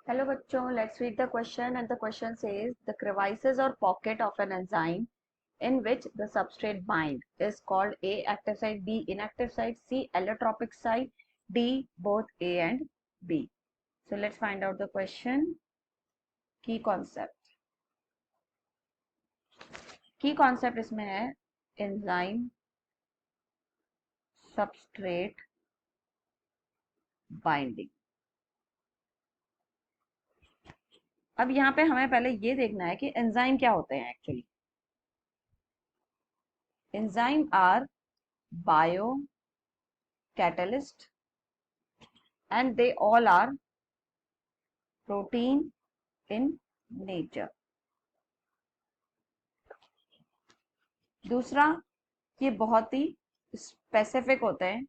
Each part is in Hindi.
Hello bachcho, let's read the question and the question says the crevices or pocket of an enzyme in which the substrate bind is called A active site, B inactive site, C allotropic site, D both A and B. So let's find out the question. Key concept इसमें है enzyme substrate binding. अब यहाँ पे हमें पहले ये देखना है कि एंजाइम क्या होते हैं actually. Enzyme are bio catalyst and they all are protein in nature. दूसरा, ये बहुत ही स्पेसिफिक होते हैं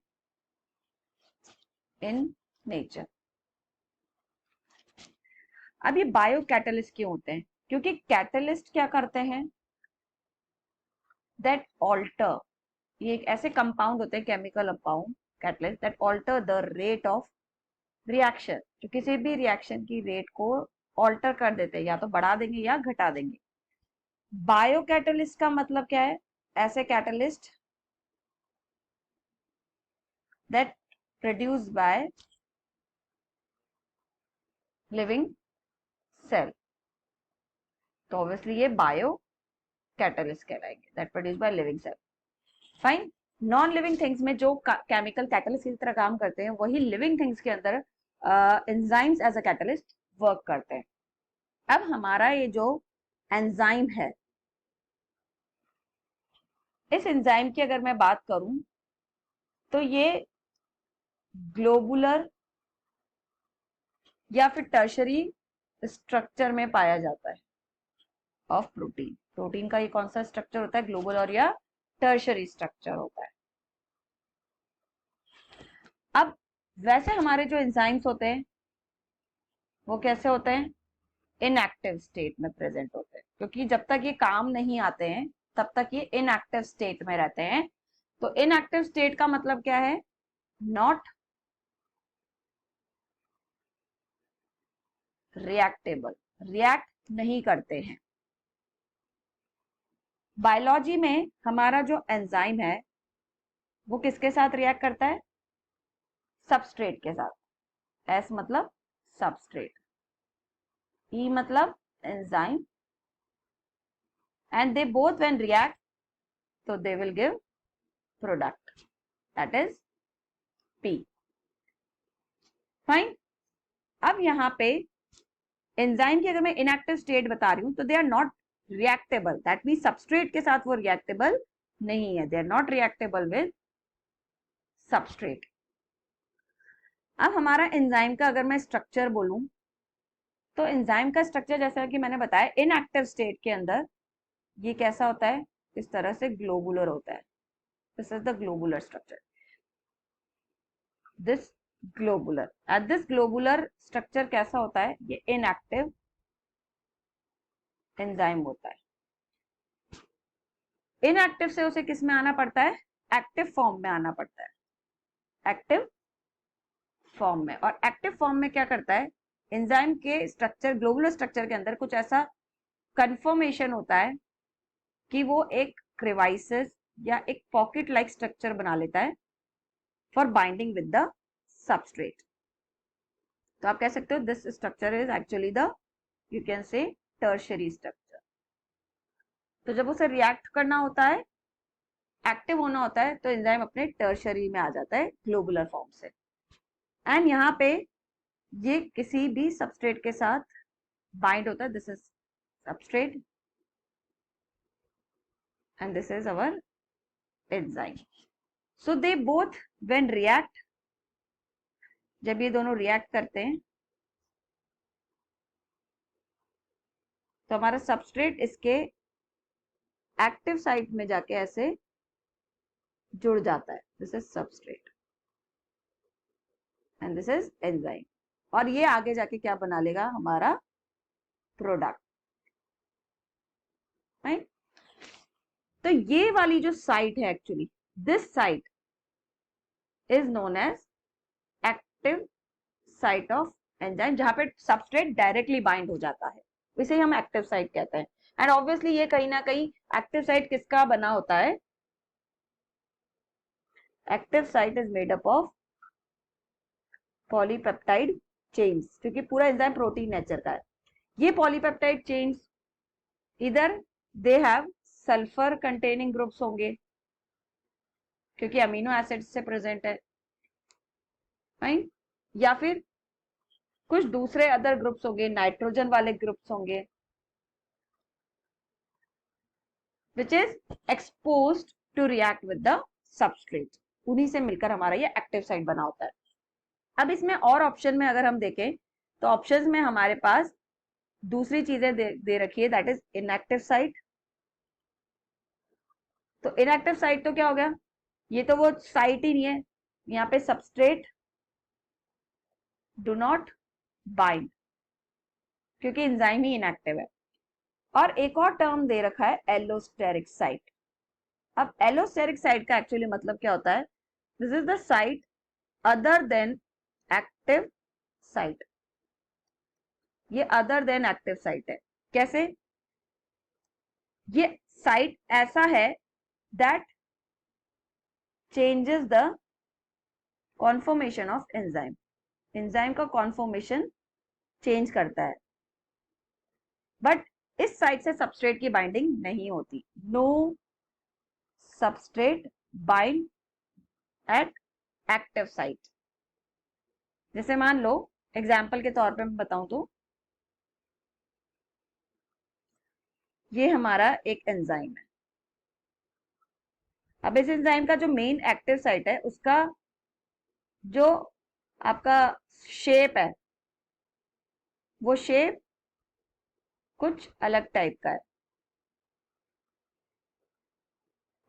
इन नेचर. अब ये बायो कैटलिस्ट क्यों होते हैं? क्योंकि कैटलिस्ट क्या करते हैं, दैट ऑल्टर, ये एक ऐसे कंपाउंड होते हैं, chemical compound catalyst that alter the rate of reaction, जो किसी भी रिएक्शन की रेट को ऑल्टर कर देते हैं, या तो बढ़ा देंगे या घटा देंगे. बायो कैटलिस्ट का मतलब क्या है? ऐसे catalyst that produce by living cell. तो ऑब्वियसली ये बायो कैटलिस्ट कहलाएंगे, that produce by living cell. Fine. Non living things में जो केमिकल कैटलिस्ट की तरह काम करते हैं, वही लिविंग थिंग्स के अंदर enzymes as a catalyst work करते हैं. अब हमारा ये जो एंजाइम है, इस एंजाइम की अगर मैं बात करूं तो ये ग्लोबुलर या फिर टर्शरी स्ट्रक्चर में पाया जाता है ऑफ प्रोटीन. प्रोटीन का ये कौन सा स्ट्रक्चर होता है? ग्लोबुलर या टर्शरी स्ट्रक्चर होता है. अब वैसे हमारे जो एंजाइम्स होते हैं वो कैसे होते हैं? इनएक्टिव स्टेट में प्रेजेंट होते हैं, क्योंकि जब तक ये काम नहीं आते हैं तब तक ये इनएक्टिव स्टेट में रहते हैं. तो इनएक्टिव स्टेट का मतलब क्या है? नॉट रिएक्टेबल, रिएक्ट नहीं करते हैं. बायोलॉजी में हमारा जो एंजाइम है वो किसके साथ रिएक्ट करता है? सबस्ट्रेट के साथ. एस मतलब सबस्ट्रेट, ई मतलब enzyme, and they both when react, so they will give product, that is P. Fine. अब यहाँ पे एंजाइम की अगर मैं इनएक्टिव स्टेट बता रही हूं तो they are not reactable, that mean substrate के साथ वो रिएक्टेबल नहीं है. They are not reactable with substrate. अब हमारा एंजाइम का अगर मैं स्ट्रक्चर बोलूं तो एंजाइम का स्ट्रक्चर जैसा कि मैंने बताया, इनएक्टिव स्टेट के अंदर ये कैसा होता है? इस तरह से ग्लोबुलर होता है. This is the globular structure. This globular, at this globular structure कैसा होता है? ये इनएक्टिव एंजाइम होता है. इनएक्टिव से उसे किस में आना पड़ता है? एक्टिव फॉर्म में आना पड़ता है. एक्टिव फॉर्म में. और एक्टिव फॉर्म में क्या करता है? एंजाइम के स्ट्रक्चर, ग्लोबुलर स्ट्रक्चर के अंदर कुछ ऐसा कन्फर्मेशन होता है कि वो एक क्रेवाइसिस या एक पॉकेट लाइक स्ट्रक्चर बना लेता है for binding with the substrate. तो आप कह सकते हो this structure is actually the, you can say, tertiary structure. तो जब उसे रिएक्ट करना होता है, एक्टिव होना होता है, तो एंजाइम अपने टर्शरी में आ जाता है ग्लोबुलर फॉर्म से. एंड यहाँ पे ये किसी भी सबस्ट्रेट के साथ बाइंड होता है. This is substrate and this is our enzyme. So they both when react, जब ये दोनों रिएक्ट करते हैं तो हमारा सबस्ट्रेट इसके एक्टिव साइट में जाके ऐसे जुड़ जाता है. This is substrate and this is enzyme. और ये आगे जाके क्या बना लेगा? हमारा प्रोडक्ट. राइट. तो ये वाली जो साइट है, actually this site is known as active site of enzyme जहां पे सबस्ट्रेट डायरेक्टली बाइंड हो जाता है, इसे हम एक्टिव साइट कहते हैं। एंड ऑब्वियसली ये कहीं ना कहीं एक्टिव साइट किसका बना होता है, active site is made up of polypeptide chains, क्योंकि पूरा एंजाइम प्रोटीन नेचर का है। ये पॉलीपेप्टाइड चेन्स इधर they have sulphur containing groups होंगे क्योंकि अमीनो एसिड से प्रेजेंट है, राइट, या फिर कुछ दूसरे अदर ग्रुप्स होंगे, नाइट्रोजन वाले ग्रुप्स होंगे, which is exposed to react with the substrate, उन्हीं से मिलकर हमारा ये एक्टिव साइट बना होता है। अब इसमें और ऑप्शन में अगर हम देखें तो ऑप्शंस में हमारे पास दूसरी चीजें दे रखी है, दैट इज इनएक्टिव साइट। तो इनएक्टिव साइट तो क्या हो गया, ये तो वो साइट ही नहीं है, यहाँ पे सबस्ट्रेट डू नॉट बाइंड क्योंकि एंजाइम ही इनएक्टिव है। और एक और टर्म दे रखा है एलोस्टेरिक साइट। अब एलोस्टेरिक साइट का एक्चुअली मतलब क्या होता है, this is the site other than active site, ये अदर देन एक्टिव साइट है। कैसे, ये साइट ऐसा है that changes the conformation of enzyme, enzyme का कॉन्फॉर्मेशन चेंज करता है, बट इस साइट से सबस्ट्रेट की बाइंडिंग नहीं होती। No substrate bind at active site. जैसे मान लो एग्जाम्पल के तौर पे मैं बताऊं तो ये हमारा एक एंजाइम है। अब इस एंजाइम का जो मेन एक्टिव साइट है उसका जो आपका शेप है वो शेप कुछ अलग टाइप का है।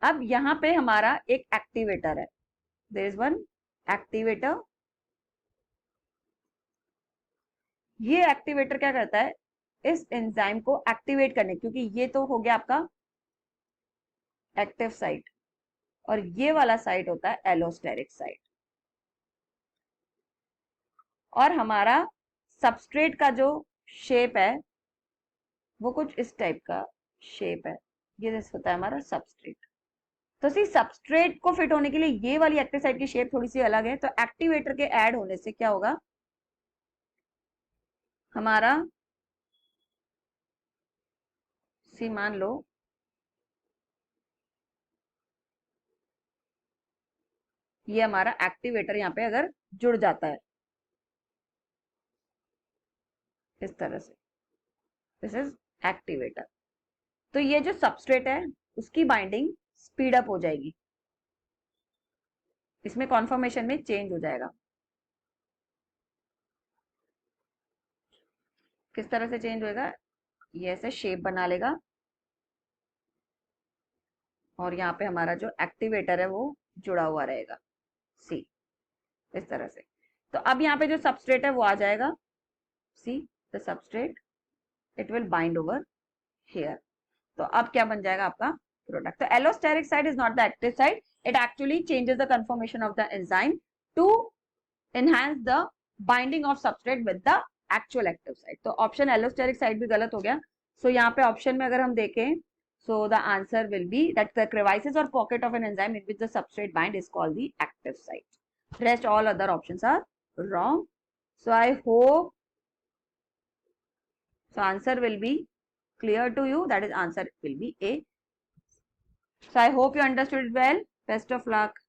अब यहाँ पे हमारा एक एक्टिवेटर है, देयर इज वन एक्टिवेटर। ये एक्टिवेटर क्या करता है, इस एंजाइम को एक्टिवेट करने, क्योंकि ये तो हो गया आपका एक्टिव साइट और ये वाला साइट होता है एलोस्टेरिक साइट। और हमारा सबस्ट्रेट का जो शेप है वो कुछ इस टाइप का शेप है, ये जैसे होता है हमारा सबस्ट्रेट। तो सी सबस्ट्रेट को फिट होने के लिए ये वाली एक्टिव साइट की शेप थोड़ी सी अलग है, तो एक्टिवेटर के ऐड होने से क्या होगा, हमारा सी मान लो ये हमारा एक्टिवेटर यहाँ पे अगर जुड़ जाता है इस तरह से, दिस इज एक्टिवेटर, तो ये जो सबस्ट्रेट है उसकी बाइंडिंग स्पीड अप हो जाएगी, इसमें कॉन्फॉर्मेशन में चेंज हो जाएगा। किस तरह से चेंज होएगा, ये ऐसे शेप बना लेगा और यहाँ पे हमारा जो एक्टिवेटर है वो जुड़ा हुआ रहेगा, सी इस तरह से। तो अब यहाँ पे जो सबस्ट्रेट है वो आ जाएगा, see the substrate it will bind over here. तो अब क्या बन जाएगा आपका प्रोडक्ट। तो allosteric site is not the active site, it actually changes the conformation of the enzyme to enhance the binding of substrate with the actual active site. तो ऑप्शन एलोस्टेरिक साइट भी गलत हो गया। सो यहाँ पे ऑप्शन में अगर हम देखें, so the answer will be that the crevices or pocket of an enzyme in which the substrate bind is called the active site. Rest all other options are wrong. So I hope, so answer will be clear to you, that is answer will be A. So I hope you understood it well. Best of luck.